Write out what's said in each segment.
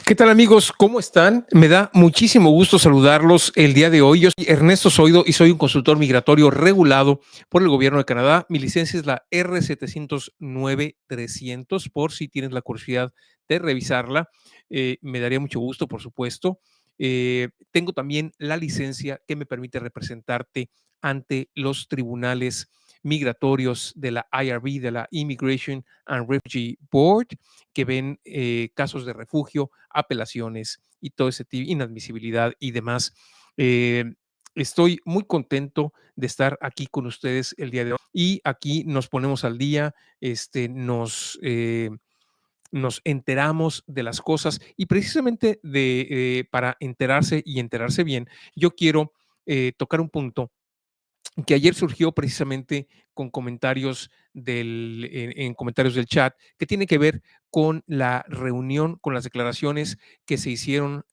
¿Qué tal amigos? ¿Cómo están? Me da muchísimo gusto saludarlos el día de hoy. Yo soy Ernesto Zoido y soy un consultor migratorio regulado por el gobierno de Canadá. Mi licencia es la R709-300 por si tienes la curiosidad de revisarla. Me daría mucho gusto, por supuesto. Tengo también la licencia que me permite representarte ante los tribunales migratorios de la IRB, de la Immigration and Refugee Board, que ven casos de refugio, apelaciones y todo ese tipo, inadmisibilidad y demás. Eh, Estoy muy contento de estar aquí con ustedes el día de hoy y aquí nos ponemos al día, nos enteramos de las cosas y precisamente para enterarse y enterarse bien, yo quiero tocar un punto que ayer surgió precisamente con comentarios en comentarios del chat, que tiene que ver con la reunión, con las declaraciones que se hicieron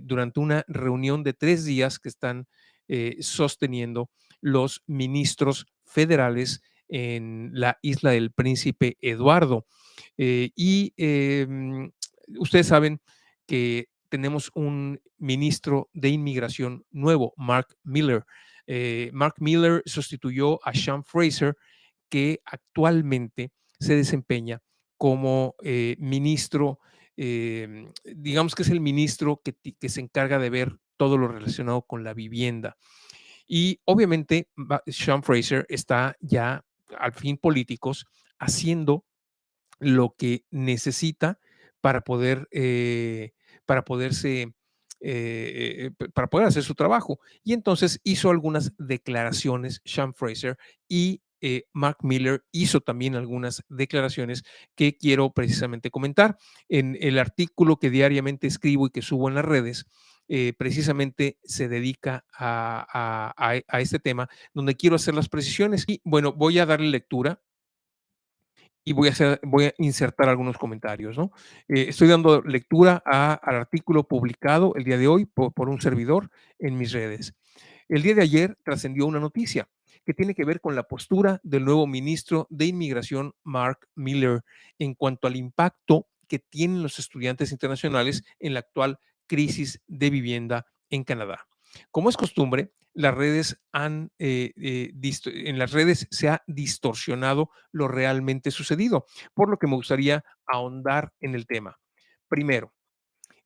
durante una reunión de 3 días que están sosteniendo los ministros federales en la isla del Príncipe Eduardo. Ustedes saben que tenemos un ministro de inmigración nuevo, Mark Miller. Mark Miller sustituyó a Sean Fraser, que actualmente se desempeña como ministro, digamos que es el ministro que se encarga de ver todo lo relacionado con la vivienda. Y obviamente Sean Fraser está ya, al fin políticos, haciendo lo que necesita para poder, para poderse, para poder hacer su trabajo. Y entonces hizo algunas declaraciones, Sean Fraser, y Mark Miller hizo también algunas declaraciones que quiero precisamente comentar. En el artículo que diariamente escribo y que subo en las redes, precisamente se dedica a este tema, donde quiero hacer las precisiones. Y bueno, voy a darle lectura y voy a insertar algunos comentarios, ¿no? Estoy dando lectura al artículo publicado el día de hoy por un servidor en mis redes. El día de ayer trascendió una noticia que tiene que ver con la postura del nuevo ministro de Inmigración, Mark Miller, en cuanto al impacto que tienen los estudiantes internacionales en la actual crisis de vivienda en Canadá. Como es costumbre, en las redes se ha distorsionado lo realmente sucedido, por lo que me gustaría ahondar en el tema. Primero,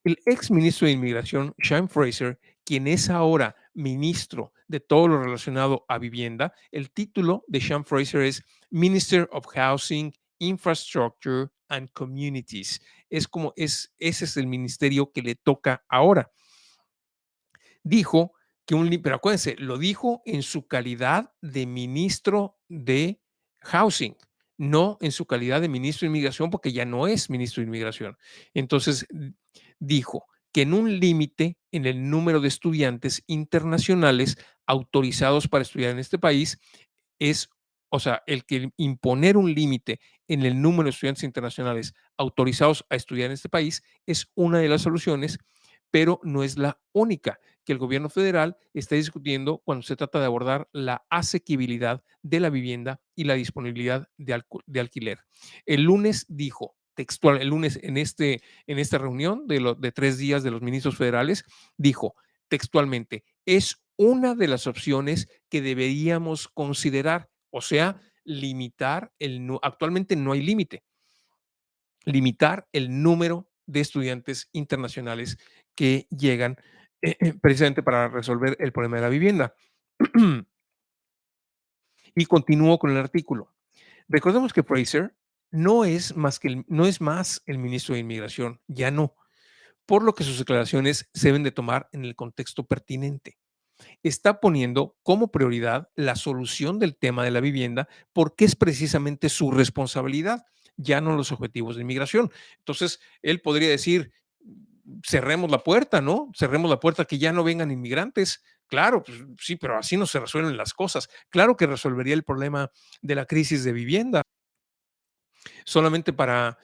el ex ministro de Inmigración, Sean Fraser, quien es ahora ministro de todo lo relacionado a vivienda, el título de Sean Fraser es Minister of Housing, Infrastructure and Communities. Ese es el ministerio que le toca ahora. Dijo pero acuérdense, lo dijo en su calidad de ministro de Housing, no en su calidad de ministro de Inmigración, porque ya no es ministro de Inmigración. Entonces, dijo que en un límite en el número de estudiantes internacionales autorizados para estudiar en este país es, o sea, el que imponer un límite en el número de estudiantes internacionales autorizados a estudiar en este país es una de las soluciones, pero no es la única que el gobierno federal está discutiendo cuando se trata de abordar la asequibilidad de la vivienda y la disponibilidad de alquiler. El lunes dijo textual, el lunes en esta reunión de 3 días de los ministros federales, dijo textualmente, es una de las opciones que deberíamos considerar, o sea, actualmente no hay límite, limitar el número de estudiantes internacionales que llegan precisamente para resolver el problema de la vivienda. Y continúo con el artículo. Recordemos que Fraser no es más el ministro de Inmigración, ya no, por lo que sus declaraciones se deben de tomar en el contexto pertinente. Está poniendo como prioridad la solución del tema de la vivienda porque es precisamente su responsabilidad, ya no los objetivos de inmigración. Entonces, él podría decir, cerremos la puerta, ¿no? Cerremos la puerta, que ya no vengan inmigrantes. Claro, pues sí, pero así no se resuelven las cosas. Claro que resolvería el problema de la crisis de vivienda. Solamente para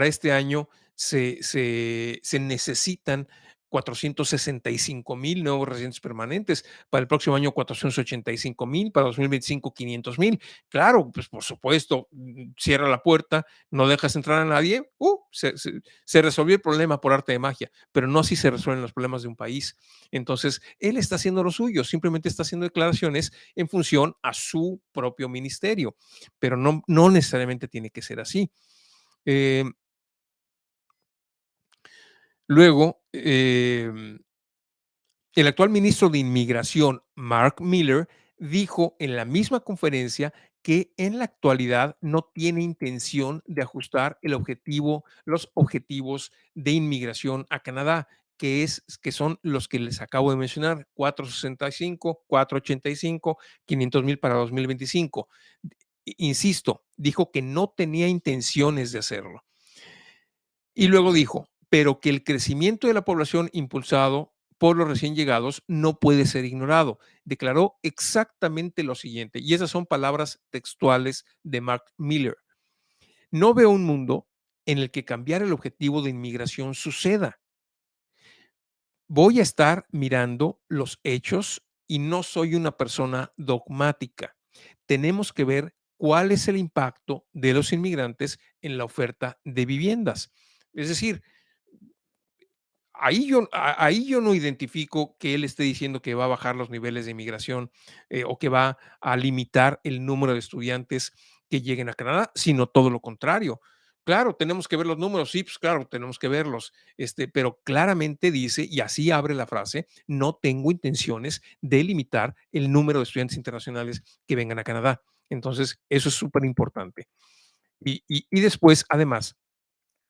este año se necesitan 465,000 nuevos residentes permanentes, para el próximo año 485,000, para 2025 500,000. Claro, pues por supuesto, cierra la puerta, no dejas entrar a nadie, se resolvió el problema por arte de magia, pero no así se resuelven los problemas de un país. Entonces, él está haciendo lo suyo, simplemente está haciendo declaraciones en función a su propio ministerio, pero no necesariamente tiene que ser así. Eh, luego, el actual ministro de Inmigración, Mark Miller, dijo en la misma conferencia que en la actualidad no tiene intención de ajustar los objetivos de inmigración a Canadá, que son los que les acabo de mencionar, 465, 485, 500,000 para 2025. Insisto, dijo que no tenía intenciones de hacerlo. Y luego dijo, pero que el crecimiento de la población impulsado por los recién llegados no puede ser ignorado. Declaró exactamente lo siguiente, y esas son palabras textuales de Mark Miller. No veo un mundo en el que cambiar el objetivo de inmigración suceda. Voy a estar mirando los hechos y no soy una persona dogmática. Tenemos que ver cuál es el impacto de los inmigrantes en la oferta de viviendas. Es decir, ahí yo no identifico que él esté diciendo que va a bajar los niveles de inmigración, o que va a limitar el número de estudiantes que lleguen a Canadá, sino todo lo contrario. Claro, tenemos que ver los números, sí, pues claro, tenemos que verlos, pero claramente dice, y así abre la frase, no tengo intenciones de limitar el número de estudiantes internacionales que vengan a Canadá. Entonces, eso es súper importante. Y después, además,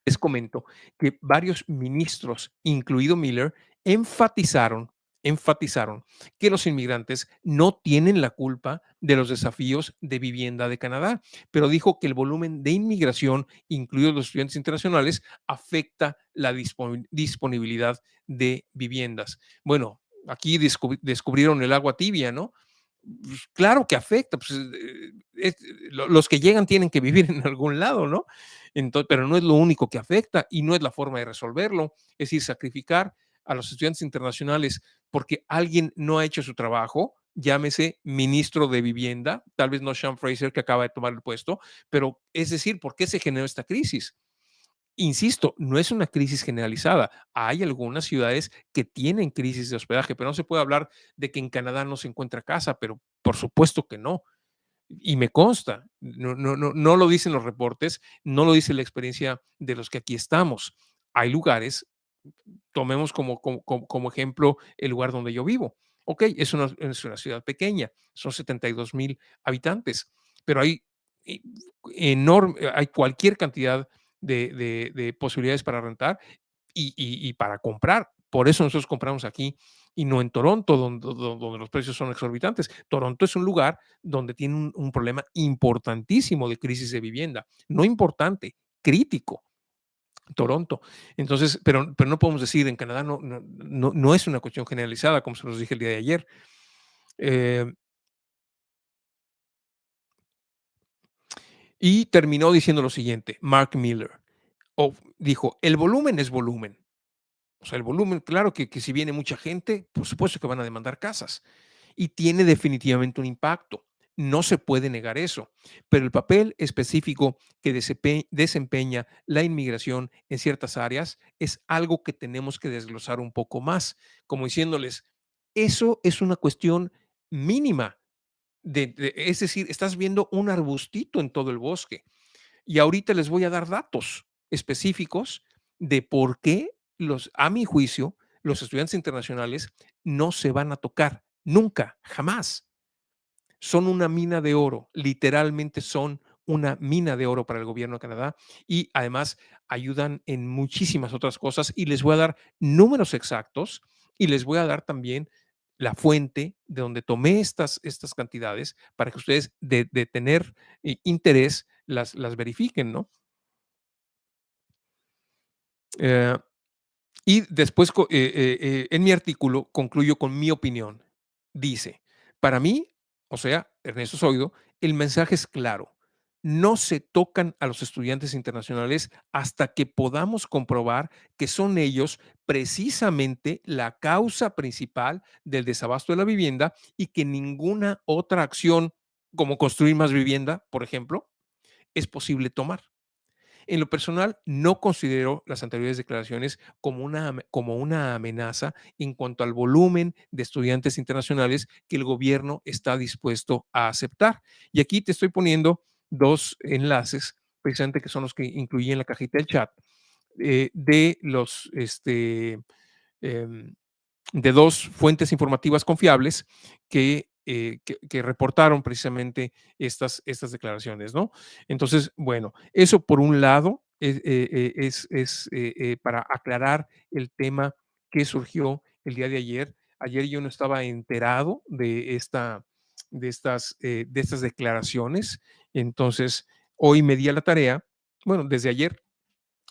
les comento que varios ministros, incluido Miller, enfatizaron, enfatizaron que los inmigrantes no tienen la culpa de los desafíos de vivienda de Canadá, pero dijo que el volumen de inmigración, incluidos los estudiantes internacionales, afecta la disponibilidad de viviendas. Bueno, aquí descubrieron el agua tibia, ¿no? Pues, claro que afecta, pues, los que llegan tienen que vivir en algún lado, ¿no? Pero no es lo único que afecta y no es la forma de resolverlo. Es decir, sacrificar a los estudiantes internacionales porque alguien no ha hecho su trabajo, llámese ministro de vivienda, tal vez no Sean Fraser que acaba de tomar el puesto, pero es decir, ¿por qué se generó esta crisis? Insisto, no es una crisis generalizada. Hay algunas ciudades que tienen crisis de hospedaje, pero no se puede hablar de que en Canadá no se encuentra casa, pero por supuesto que no. Y me consta, no lo dicen los reportes, no lo dice la experiencia de los que aquí estamos. Hay lugares, tomemos como ejemplo el lugar donde yo vivo. Ok, es una ciudad pequeña, son 72,000 habitantes, pero eh, hay cualquier cantidad de posibilidades para rentar y para comprar. Por eso nosotros compramos aquí y no en Toronto, donde los precios son exorbitantes. Toronto es un lugar donde tiene un problema importantísimo de crisis de vivienda, no importante, crítico. Toronto. Entonces, pero no podemos decir en Canadá no es una cuestión generalizada, como se los dije el día de ayer. Eh, y terminó diciendo lo siguiente, Mark Miller, dijo, el volumen es volumen. O sea, el volumen, claro que si viene mucha gente, por supuesto que van a demandar casas y tiene definitivamente un impacto. No se puede negar eso, pero el papel específico que desempeña la inmigración en ciertas áreas es algo que tenemos que desglosar un poco más, como diciéndoles, eso es una cuestión mínima, es decir, estás viendo un arbustito en todo el bosque y ahorita les voy a dar datos específicos de por qué a mi juicio, los estudiantes internacionales no se van a tocar nunca, jamás. Son una mina de oro, literalmente son una mina de oro para el gobierno de Canadá y además ayudan en muchísimas otras cosas y les voy a dar números exactos y les voy a dar también la fuente de donde tomé estas cantidades para que ustedes de tener interés las verifiquen, ¿no? Eh, y después, en mi artículo, concluyo con mi opinión. Dice, para mí, o sea, Ernesto Zoido, el mensaje es claro. no se tocan a los estudiantes internacionales hasta que podamos comprobar que son ellos precisamente la causa principal del desabasto de la vivienda y que ninguna otra acción, como construir más vivienda, por ejemplo, es posible tomar. En lo personal, no considero las anteriores declaraciones como una amenaza en cuanto al volumen de estudiantes internacionales que el gobierno está dispuesto a aceptar. Y aquí te estoy poniendo dos enlaces, precisamente que son los que incluí en la cajita del chat, de em, de dos fuentes informativas confiables que reportaron precisamente estas declaraciones, ¿no? Entonces, bueno, eso por un lado es para aclarar el tema que surgió el día de ayer. Ayer yo no estaba enterado de estas declaraciones, entonces hoy me di a la tarea, bueno, desde ayer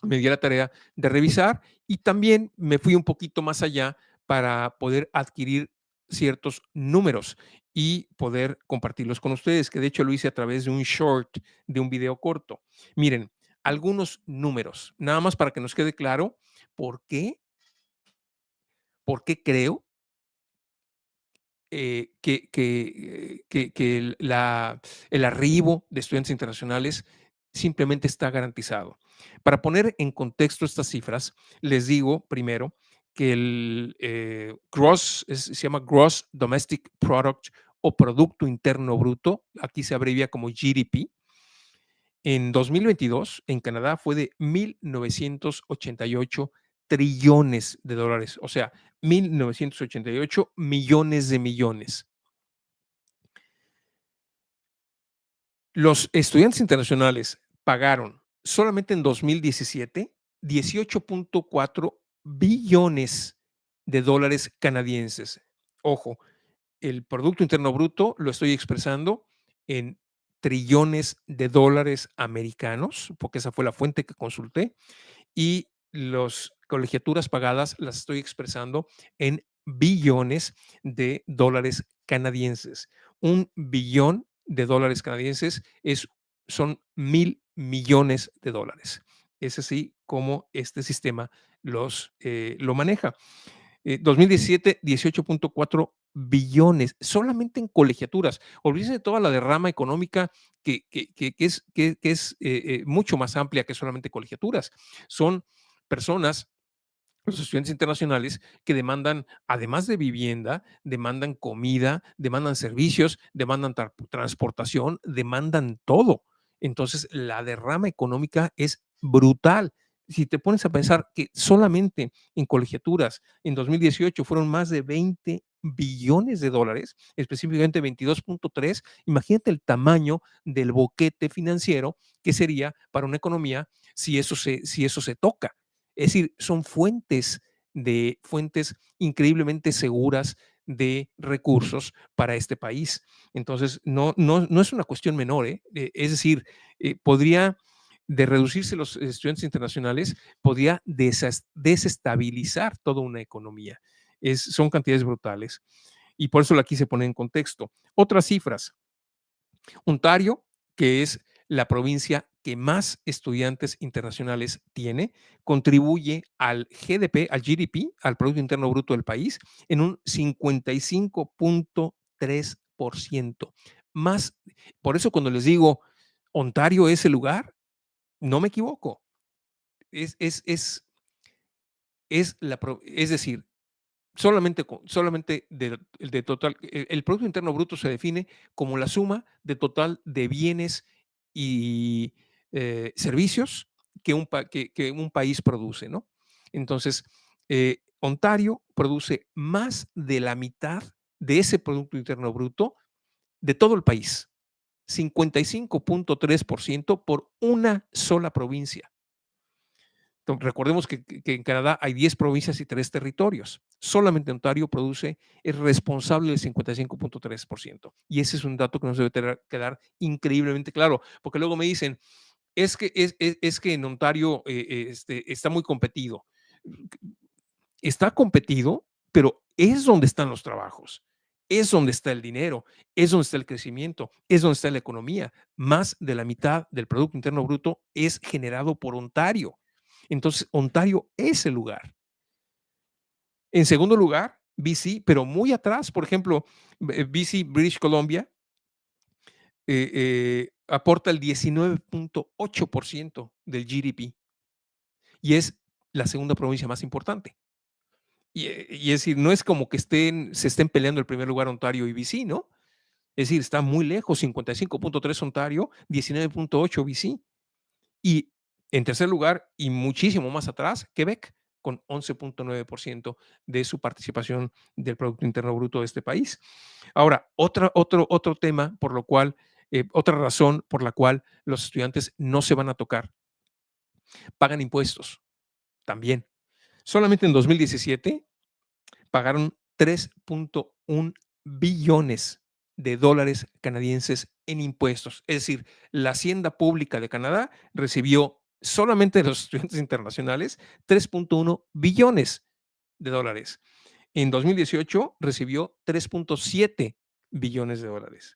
me di a la tarea de revisar y también me fui un poquito más allá para poder adquirir ciertos números y poder compartirlos con ustedes, que de hecho lo hice a través de un short, de un video corto. Miren, algunos números, nada más para que nos quede claro por qué, por qué creo que el arribo de estudiantes internacionales simplemente está garantizado. Para poner en contexto estas cifras, les digo primero que el se llama Gross Domestic Product o Producto Interno Bruto, aquí se abrevia como GDP. En 2022, en Canadá fue de 1.988 trillones de dólares, o sea, 1.988 millones de millones. Los estudiantes internacionales pagaron solamente en 2017 18.4 billones de dólares canadienses. Ojo, el Producto Interno Bruto lo estoy expresando en trillones de dólares americanos, porque esa fue la fuente que consulté, y las colegiaturas pagadas las estoy expresando en billones de dólares canadienses. Un billón de dólares canadienses son 1.000 millones de dólares. Es así como este sistema lo maneja. 2017, 18.4 billones, solamente en colegiaturas. Olvídense de toda la derrama económica que es mucho más amplia que solamente colegiaturas. Son personas, los estudiantes internacionales, que demandan, además de vivienda, demandan comida, demandan servicios, demandan transportación, demandan todo. Entonces, la derrama económica es brutal. Si te pones a pensar que solamente en colegiaturas en 2018 fueron más de 20 billones de dólares, específicamente 22.3, imagínate el tamaño del boquete financiero que sería para una economía si eso se toca. Es decir, son fuentes increíblemente seguras de recursos para este país. Entonces, no es una cuestión menor, ¿eh? Es decir, podría, de reducirse los estudiantes internacionales, podría desestabilizar toda una economía. Son cantidades brutales y por eso la quise poner en contexto. Otras cifras. Ontario, que es la provincia que más estudiantes internacionales tiene, contribuye al GDP, al GDP, al Producto Interno Bruto del país, en un 55.3%. Más, por eso cuando les digo, Ontario es el lugar, no me equivoco. Es, es, es, es decir, solamente de total, el Producto Interno Bruto se define como la suma de total de bienes y servicios que un país produce, ¿no? Entonces, Ontario produce más de la mitad de ese Producto Interno Bruto de todo el país, 55.3% por una sola provincia. Recordemos que en Canadá hay 10 provincias y 3 territorios. Solamente Ontario es responsable del 55.3%. Y ese es un dato que nos debe quedar increíblemente claro, porque luego me dicen, es que en Ontario está muy competido. Está competido, pero es donde están los trabajos. es donde está el dinero, es donde está el crecimiento, es donde está la economía. Más de la mitad del Producto Interno Bruto es generado por Ontario. Entonces, Ontario es el lugar. En segundo lugar, BC, pero muy atrás, por ejemplo, BC, British Columbia, aporta el 19.8% del GDP y es la segunda provincia más importante. Y es decir, no es como que se estén peleando el primer lugar Ontario y BC, ¿no? Es decir, está muy lejos, 55.3 Ontario, 19.8 BC. Y en tercer lugar, y muchísimo más atrás, Quebec, con 11.9% de su participación del Producto Interno Bruto de este país. Ahora, otro tema por lo cual, otra razón por la cual los estudiantes no se van a tocar, pagan impuestos también. Solamente en 2017 pagaron 3.1 billones de dólares canadienses en impuestos. Es decir, la hacienda pública de Canadá recibió solamente de los estudiantes internacionales 3.1 billones de dólares. En 2018 recibió 3.7 billones de dólares.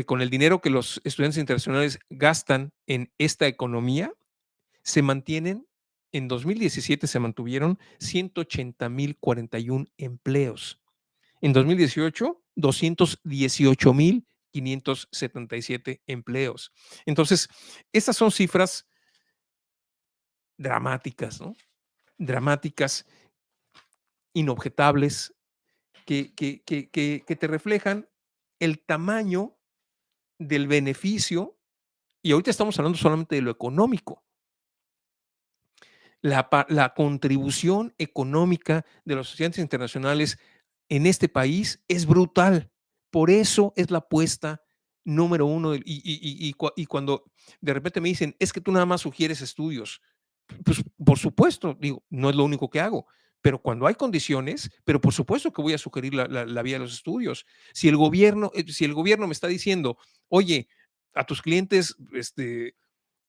Con el dinero que los estudiantes internacionales gastan en esta economía, se mantienen, en 2017 se mantuvieron 180,041 empleos. En 2018, 218,577 empleos. Entonces, estas son cifras dramáticas, ¿no? Dramáticas, inobjetables, que te reflejan el tamaño del beneficio, y ahorita estamos hablando solamente de lo económico. La contribución económica de los estudiantes internacionales en este país es brutal. Por eso es la apuesta número uno. Y cuando de repente me dicen, es que tú nada más sugieres estudios, pues por supuesto, digo, no es lo único que hago, pero cuando hay condiciones, pero por supuesto que voy a sugerir la vía de los estudios. Si el gobierno me está diciendo, oye, a tus clientes,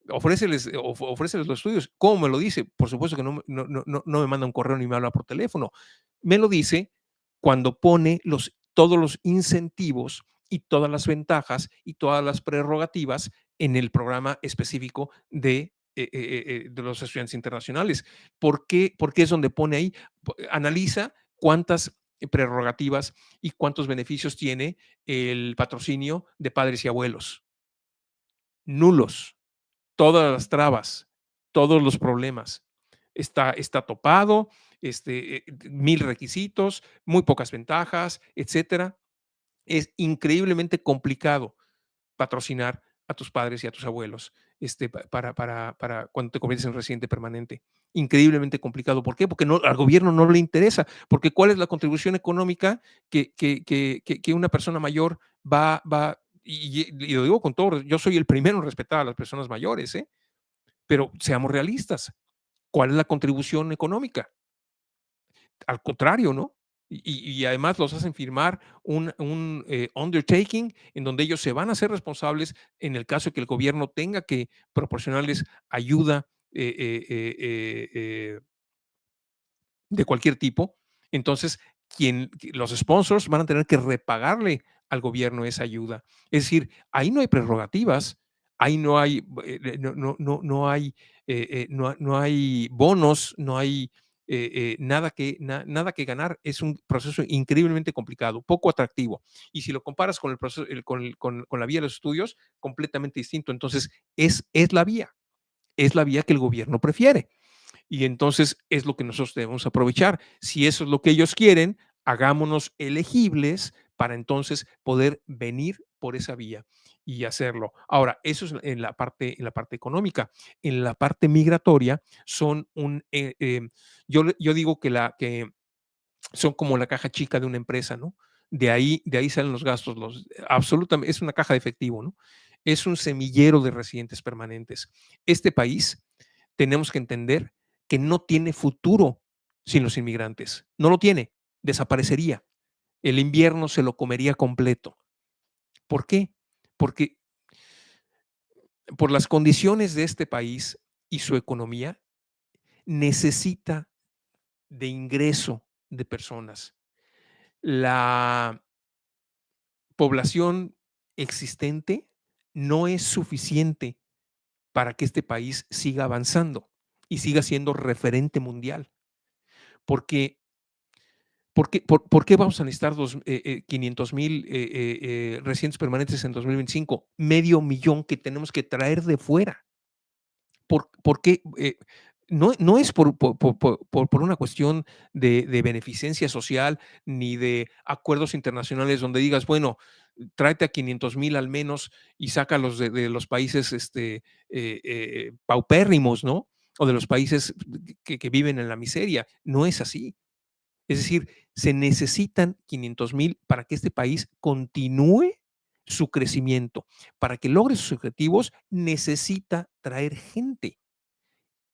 ofréceles los estudios. ¿Cómo me lo dice? Por supuesto que no me manda un correo ni me habla por teléfono. Me lo dice cuando pone todos los incentivos y todas las ventajas y todas las prerrogativas en el programa específico de los estudiantes internacionales. ¿Por qué es donde pone ahí? Analiza cuántas prerrogativas y cuántos beneficios tiene el patrocinio de padres y abuelos. Nulos, todas las trabas, todos los problemas. Está topado, 1000 requisitos, muy pocas ventajas, etcétera. Es increíblemente complicado patrocinar a tus padres y a tus abuelos, para cuando te conviertes en residente permanente. Increíblemente complicado. ¿Por qué? Porque al gobierno no le interesa. Porque ¿cuál es la contribución económica que una persona mayor va? Y lo digo con todo, yo soy el primero en respetar a las personas mayores, ¿eh? Pero seamos realistas, ¿cuál es la contribución económica? Al contrario, ¿no? Y además los hacen firmar un undertaking en donde ellos se van a hacer responsables en el caso de que el gobierno tenga que proporcionarles ayuda de cualquier tipo. Entonces, los sponsors van a tener que repagarle al gobierno esa ayuda. Es decir, ahí no hay prerrogativas, ahí no hay, no hay, no hay bonos, no hay nada que ganar. Es un proceso increíblemente complicado, poco atractivo. Y si lo comparas con el proceso, con la vía de los estudios, completamente distinto. Entonces, es la vía que el gobierno prefiere. Y entonces es lo que nosotros debemos aprovechar. Si eso es lo que ellos quieren, hagámonos elegibles para entonces poder venir por esa vía y hacerlo. Ahora, eso es en la parte económica. En la parte migratoria son yo digo que son como la caja chica de una empresa, ¿no? De ahí salen los gastos, absolutamente, es una caja de efectivo, ¿no? Es un semillero de residentes permanentes. Este país, tenemos que entender que no tiene futuro sin los inmigrantes. No lo tiene, desaparecería. El invierno se lo comería completo. ¿Por qué? Porque por las condiciones de este país y su economía, necesita de ingreso de personas. la población existente no es suficiente para que este país siga avanzando y siga siendo referente mundial. Porque, ¿por qué vamos a necesitar 500,000 residentes permanentes en 2025? Medio millón que tenemos que traer de fuera. ¿Por qué? No es por una cuestión de beneficencia social ni de acuerdos internacionales donde digas, bueno, tráete a 500,000 al menos y sácalos de los países paupérrimos, ¿no? O de los países que viven en la miseria. No es así. Es decir, se necesitan 500,000 para que este país continúe su crecimiento. Para que logre sus objetivos, necesita traer gente.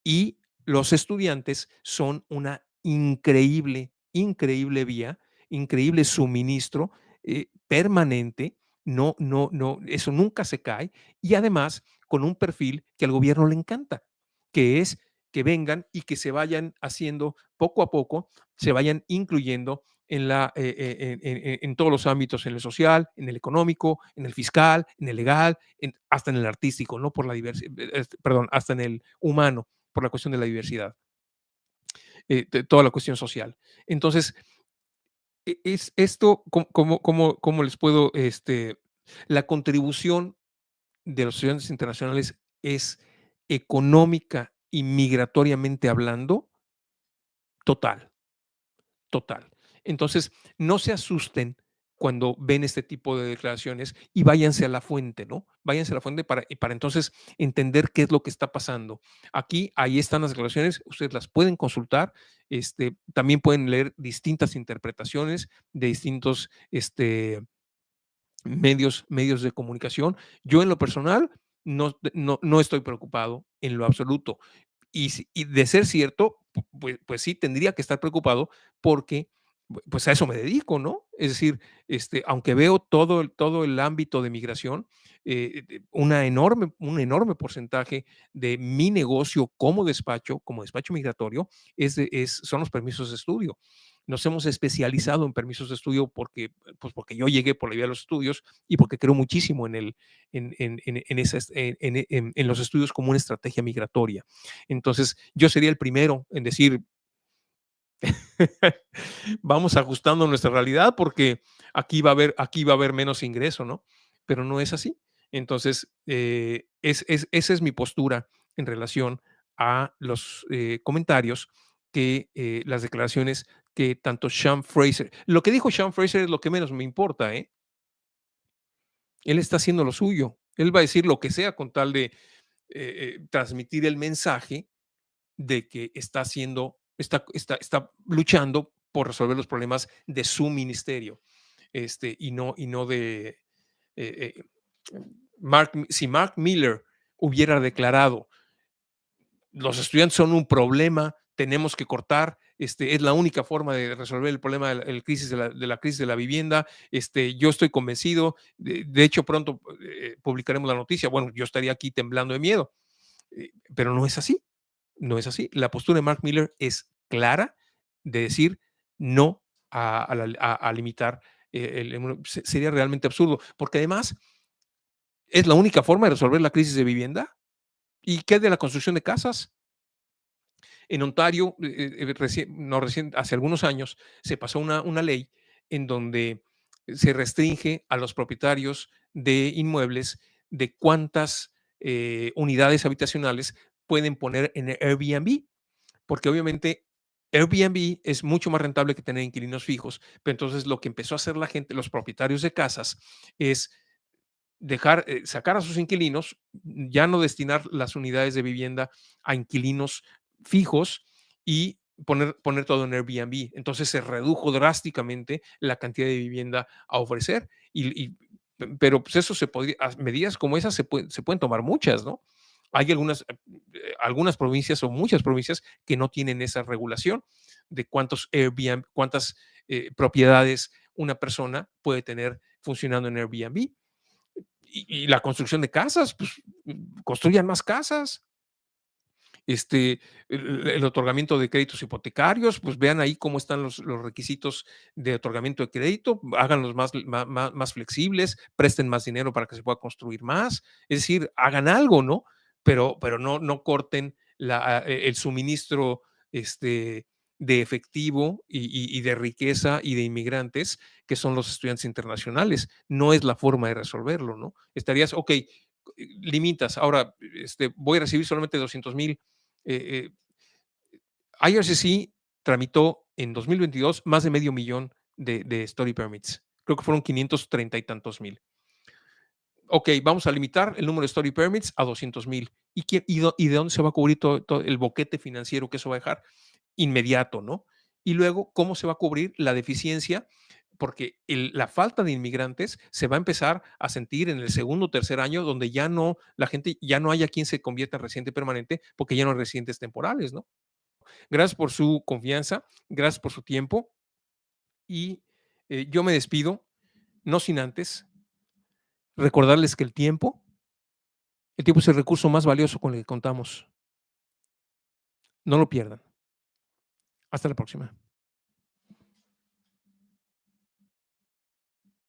Y los estudiantes son una increíble vía, increíble suministro permanente. No, eso nunca se cae. Y además, con un perfil que al gobierno le encanta, que es que vengan y que se vayan haciendo poco a poco, se vayan incluyendo en todos los ámbitos, en el social, en el económico, en el fiscal, en el legal, hasta en el artístico, no por la diversidad, perdón, hasta en el humano por la cuestión de la diversidad, toda la cuestión social. Entonces, es esto, ¿cómo les puedo, la contribución de los estudiantes internacionales es económica y migratoriamente hablando, total. Total. Entonces, no se asusten cuando ven este tipo de declaraciones y váyanse a la fuente, ¿no? Váyanse a la fuente para entonces entender qué es lo que está pasando. Aquí, ahí están las declaraciones, ustedes las pueden consultar, también pueden leer distintas interpretaciones de distintos medios de comunicación. Yo en lo personal no estoy preocupado en lo absoluto. Y de ser cierto, pues sí, tendría que estar preocupado porque pues a eso me dedico, ¿no? Es decir, aunque veo todo el ámbito de migración, un enorme porcentaje de mi negocio como despacho migratorio, son los permisos de estudio. Nos hemos especializado en permisos de estudio porque yo llegué por la vía de los estudios y porque creo muchísimo en los estudios como una estrategia migratoria. Entonces, yo sería el primero en decir, vamos ajustando nuestra realidad porque aquí va a haber menos ingreso, ¿no? Pero no es así. Entonces, esa es mi postura en relación a los comentarios las declaraciones que tanto Sean Fraser, lo que dijo Sean Fraser es lo que menos me importa, ¿eh? Él está haciendo lo suyo. Él va a decir lo que sea con tal de transmitir el mensaje de que está luchando por resolver los problemas de su ministerio, y no de eh, eh, si Mark Miller hubiera declarado los estudiantes son un problema, tenemos que cortar, es la única forma de resolver el problema de la crisis de la vivienda. Yo estoy convencido, de hecho pronto publicaremos la noticia, bueno, yo estaría aquí temblando de miedo, pero no es así. No es así. La postura de Mark Miller es clara de decir no a limitar sería realmente absurdo, porque además es la única forma de resolver la crisis de vivienda. ¿Y qué de la construcción de casas? En Ontario, no recién, hace algunos años, se pasó una ley en donde se restringe a los propietarios de inmuebles de cuántas unidades habitacionales pueden poner en Airbnb, porque obviamente Airbnb es mucho más rentable que tener inquilinos fijos, pero entonces lo que empezó a hacer la gente, los propietarios de casas, es sacar a sus inquilinos, ya no destinar las unidades de vivienda a inquilinos fijos y poner todo en Airbnb. Entonces se redujo drásticamente la cantidad de vivienda a ofrecer. Pero pues eso medidas como esas se pueden tomar muchas, ¿no? Hay algunas provincias o muchas provincias que no tienen esa regulación de cuántas propiedades una persona puede tener funcionando en Airbnb. Y la construcción de casas, pues construyan más casas. el otorgamiento de créditos hipotecarios, pues vean ahí cómo están los requisitos de otorgamiento de crédito, háganlos más flexibles, presten más dinero para que se pueda construir más, es decir, hagan algo, ¿no? Pero no corten el suministro este, de efectivo y de riqueza y de inmigrantes que son los estudiantes internacionales. No es la forma de resolverlo, ¿no? Estarías, ok, limitas, ahora voy a recibir solamente 200,000. eh, IRCC tramitó en 2022 más de medio millón de study permits. Creo que fueron 530 y tantos mil. Ok, vamos a limitar el número de study permits a 200,000. ¿Y de dónde se va a cubrir todo el boquete financiero que eso va a dejar? Inmediato, ¿no? Y luego, ¿cómo se va a cubrir la deficiencia? Porque la falta de inmigrantes se va a empezar a sentir en el segundo o tercer año, donde ya no, la gente ya no haya quien se convierta en residente permanente, porque ya no hay residentes temporales, ¿no? Gracias por su confianza, gracias por su tiempo y yo me despido, no sin antes recordarles que el tiempo es el recurso más valioso con el que contamos. No lo pierdan. Hasta la próxima.